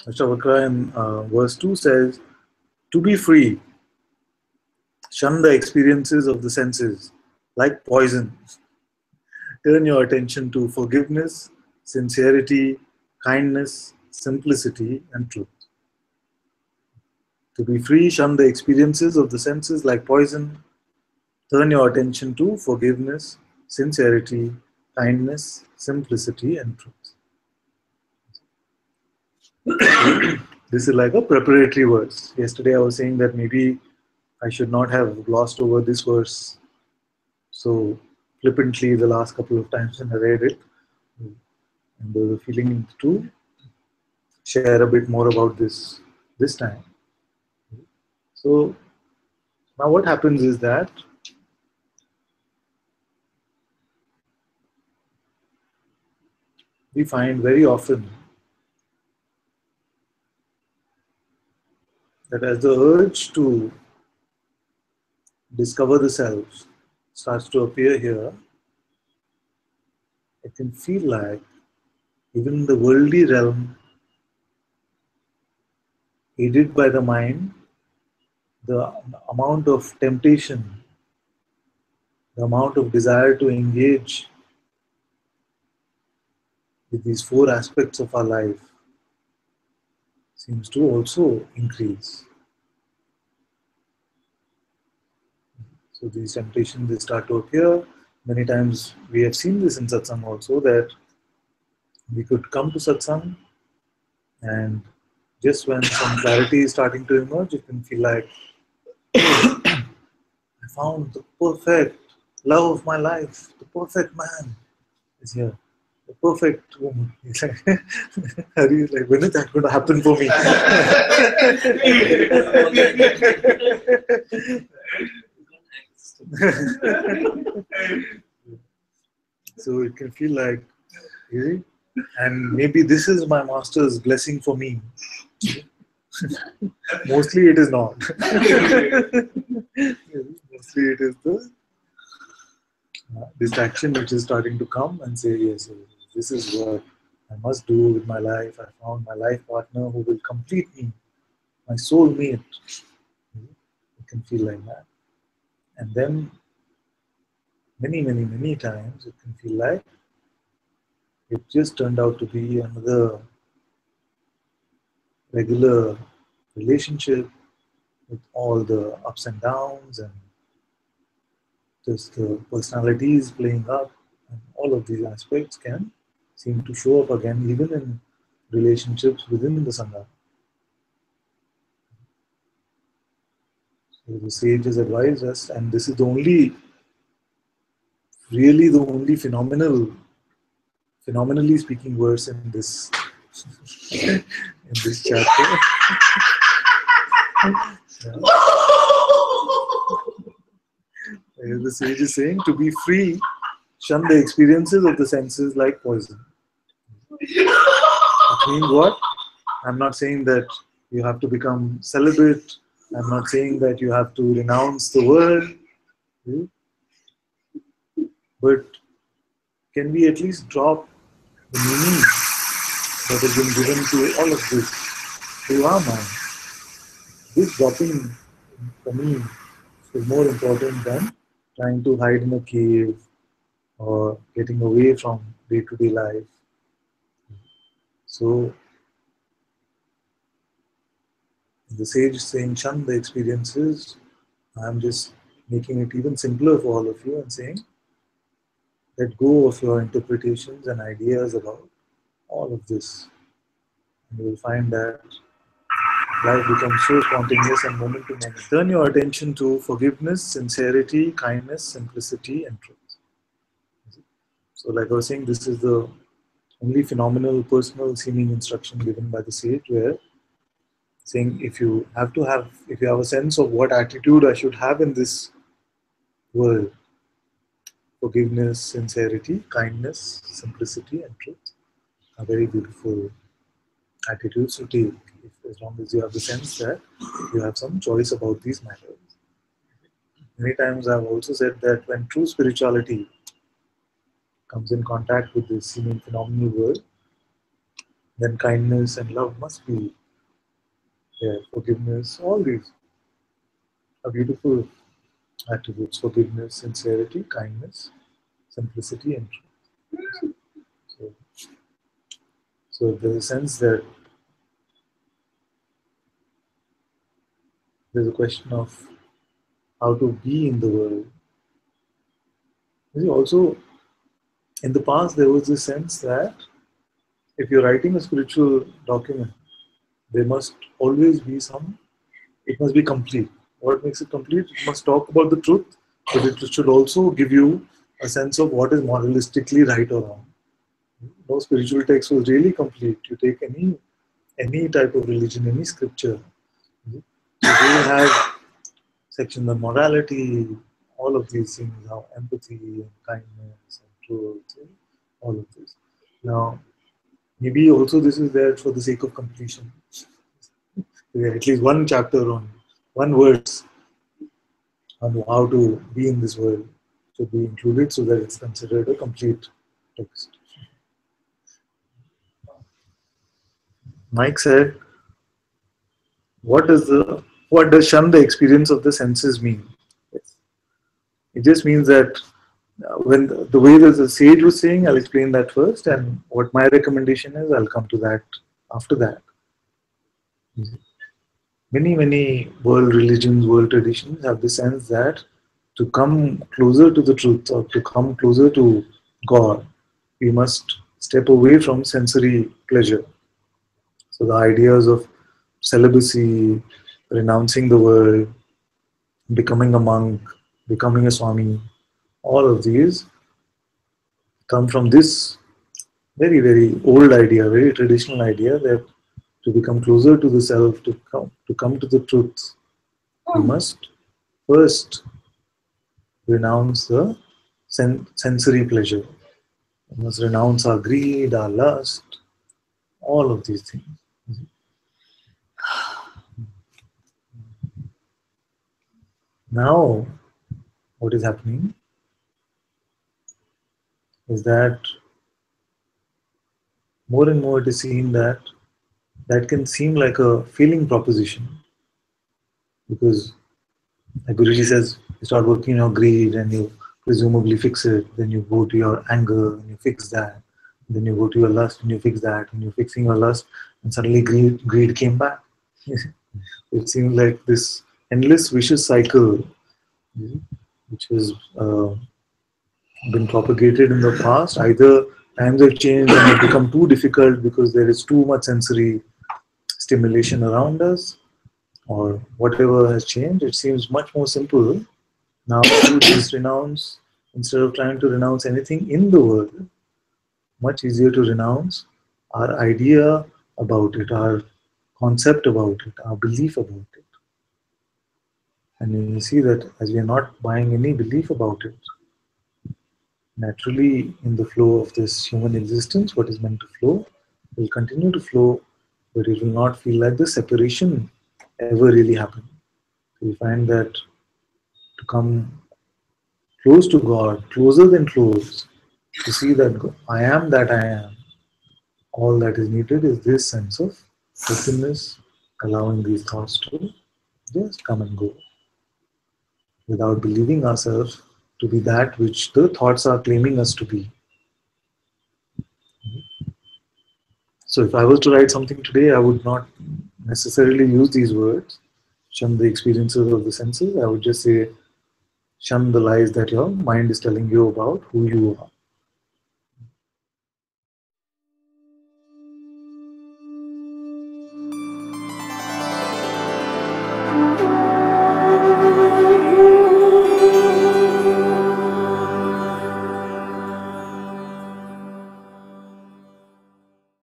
Ashtavakra in verse 2 says, to be free, shun the experiences of the senses like poison. Turn your attention to forgiveness, sincerity, kindness, simplicity, and truth. To be free, shun the experiences of the senses like poison. Turn your attention to forgiveness, sincerity, kindness, simplicity, and truth. This is like a preparatory verse. Yesterday I was saying that maybe I should not have glossed over this verse so flippantly the last couple of times when I read it. And there was a feeling to share a bit more about this time. So now what happens is that we find very often that as the urge to discover the self starts to appear here, it can feel like even in the worldly realm, aided by the mind, the amount of temptation, the amount of desire to engage with these four aspects of our life seems to also increase. So these temptations, they start to appear. Many times we have seen this in Satsang also, that we could come to Satsang and just when some clarity is starting to emerge, it can feel like, I found the perfect love of my life, the perfect man is here, the perfect woman. He's like, Hari is like, when is that going to happen for me? So it can feel like, really? And maybe this is my master's blessing for me. Mostly it is not. Mostly it is the distraction which is starting to come and say, yes, this is what I must do with my life. I found my life partner who will complete me, my soul mate. It can feel like that. And then many times it can feel like it just turned out to be another regular relationship with all the ups and downs and just the personalities playing up, and all of these aspects can seem to show up again even in relationships within the Sangha. So the sage has advised us, and this is the only, really the only phenomenally speaking verse in this in this chapter. The sage is saying, to be free, shun the experiences of the senses like poison. Which means what? I'm not saying that you have to become celibate. I'm not saying that you have to renounce the world. But can we at least drop the meaning that has been given to all of this to our mind? This dropping, for me, is more important than trying to hide in a cave or getting away from day-to-day life. So, the sage is saying, shun the experiences. I'm just making it even simpler for all of you and saying, let go of your interpretations and ideas about all of this. And you will find that life becomes so spontaneous and moment to moment. Turn your attention to forgiveness, sincerity, kindness, simplicity, and truth. So, like I was saying, this is the only phenomenal, personal seeming instruction given by the sage, where saying if you have a sense of what attitude I should have in this world, forgiveness, sincerity, kindness, simplicity, and truth are very beautiful attitudes to take, as long as you have the sense that you have some choice about these matters. Many times I've also said that when true spirituality comes in contact with this seeming phenomenal world, then kindness and love must be there. Forgiveness, all these are beautiful attributes: forgiveness, sincerity, kindness, simplicity, and truth. So, so there's a sense that there's a question of how to be in the world. Also, in the past, there was this sense that if you're writing a spiritual document, there must always be some, it must be complete. What makes it complete? It must talk about the truth, but it should also give you a sense of what is moralistically right or wrong. No spiritual text was really complete. You take any type of religion, any scripture, you will have sections on morality, all of these things, how empathy and kindness and truth, all of this. Now, maybe also this is there for the sake of completion. At least one chapter on one verse on how to be in this world should be included so that it's considered a complete text. Mike said, what does shun the experience of the senses mean? Yes. It just means that when the way that the sage was saying, I'll explain that first, and what my recommendation is, I'll come to that after that. Many world religions, world traditions have the sense that to come closer to the truth or to come closer to God, we must step away from sensory pleasure. So the ideas of celibacy, renouncing the world, becoming a monk, becoming a swami, all of these come from this very old idea, very traditional idea that to become closer to the self, to come to the truth, we must first renounce the sensory pleasure. We must renounce our greed, our lust, all of these things. Now, what is happening is that more and more it is seen that that can seem like a failing proposition because, like Guruji says, you start working on your greed and you presumably fix it, then you go to your anger and you fix that, then you go to your lust and you fix that, and you're fixing your lust, and suddenly greed came back. It seems like this endless vicious cycle, which has been propagated in the past. Either times have changed and have become too difficult because there is too much sensory stimulation around us, or whatever has changed. It seems much more simple now to just renounce, instead of trying to renounce anything in the world, much easier to renounce our idea about it, our concept about it, our belief about it. And you see that as we are not buying any belief about it, naturally in the flow of this human existence, what is meant to flow will continue to flow, but it will not feel like the separation ever really happened. We find that to come close to God, closer than close, to see that I am that I am, all that is needed is this sense of openness, allowing these thoughts to just come and go without believing ourselves to be that which the thoughts are claiming us to be. So if I was to write something today, I would not necessarily use these words, shun the experiences of the senses. I would just say, shun the lies that your mind is telling you about who you are.